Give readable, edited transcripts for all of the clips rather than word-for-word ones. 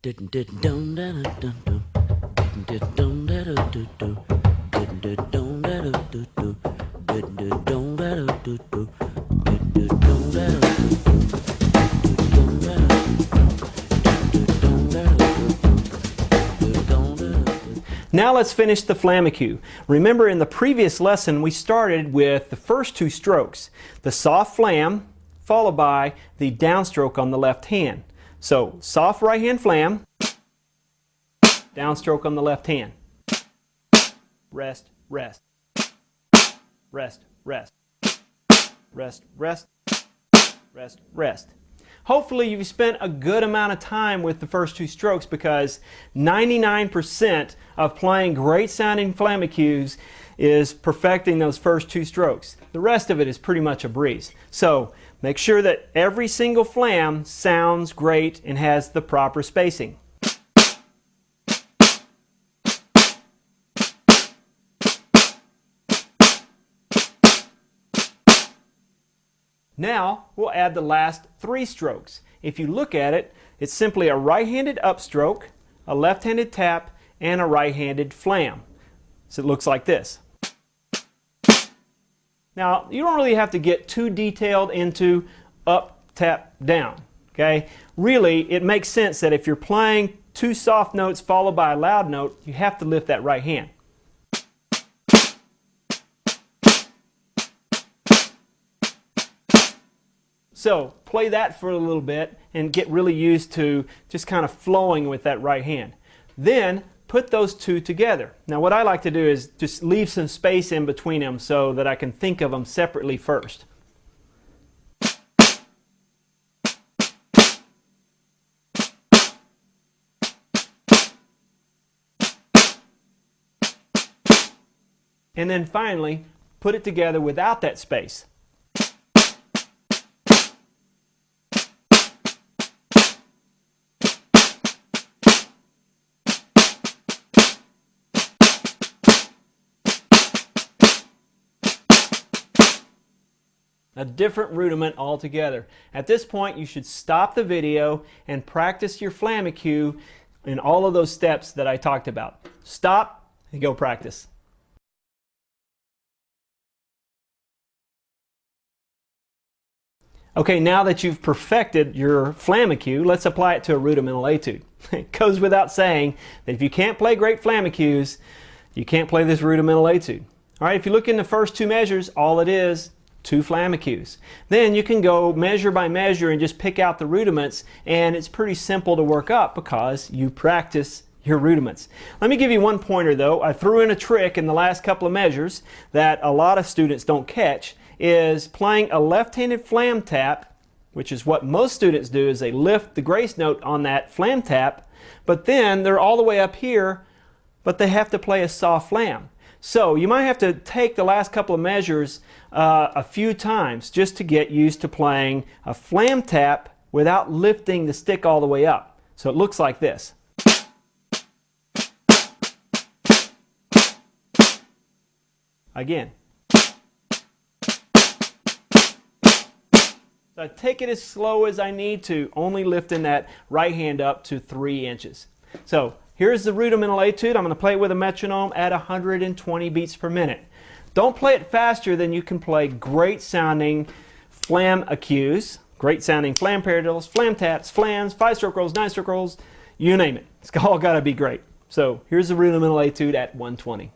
Now let's finish the etudeHQ. Remember, in the previous lesson we started with the first two strokes, the soft flam followed by the downstroke on the left hand. So soft right hand flam, downstroke on the left hand. Rest, rest. Rest, rest. Rest, rest. Rest, rest. Hopefully you've spent a good amount of time with the first two strokes, because 99% of playing great sounding etudeHQs is perfecting those first two strokes. The rest of it is pretty much a breeze. So make sure that every single flam sounds great and has the proper spacing. Now we'll add the last three strokes. If you look at it, it's simply a right-handed upstroke, a left-handed tap, and a right-handed flam. So it looks like this. Now you don't really have to get too detailed into up, tap, down. Okay? Really, it makes sense that if you're playing two soft notes followed by a loud note, you have to lift that right hand. So play that for a little bit and get really used to just kind of flowing with that right hand. Then put those two together. Now what I like to do is just leave some space in between them so that I can think of them separately first. And then finally put it together without that space. A different rudiment altogether. At this point you should stop the video and practice your etudeHQ in all of those steps that I talked about. Stop and go practice. Okay, now that you've perfected your etudeHQ, let's apply it to a rudimental etude. It goes without saying that if you can't play great etudeHQs, you can't play this rudimental etude. Alright, if you look in the first two measures, all it is, two etudeHQs. Then you can go measure by measure and just pick out the rudiments, and it's pretty simple to work up because you practice your rudiments. Let me give you one pointer though. I threw in a trick in the last couple of measures that a lot of students don't catch, is playing a left-handed flam tap, which is what most students do, is they lift the grace note on that flam tap, but then they're all the way up here, but they have to play a soft flam. So you might have to take the last couple of measures a few times just to get used to playing a flam tap without lifting the stick all the way up. So it looks like this. Again. So I take it as slow as I need to, only lifting that right hand up to 3 inches. So here's the rudimental etude. I'm going to play it with a metronome at 120 beats per minute. Don't play it faster than you can play great sounding etudeHQs, great sounding flam paradiddles, flam taps, flams, 5-stroke rolls, 9-stroke rolls, you name it. It's all got to be great. So here's the rudimental etude at 120.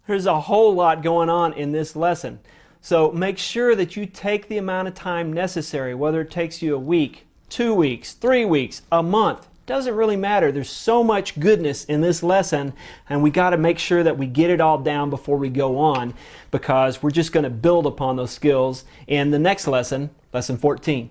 There's a whole lot going on in this lesson. So make sure that you take the amount of time necessary, whether it takes you a week, 2 weeks, 3 weeks, a month. Doesn't really matter. There's so much goodness in this lesson, and we got to make sure that we get it all down before we go on, because we're just going to build upon those skills in the next lesson, lesson 14.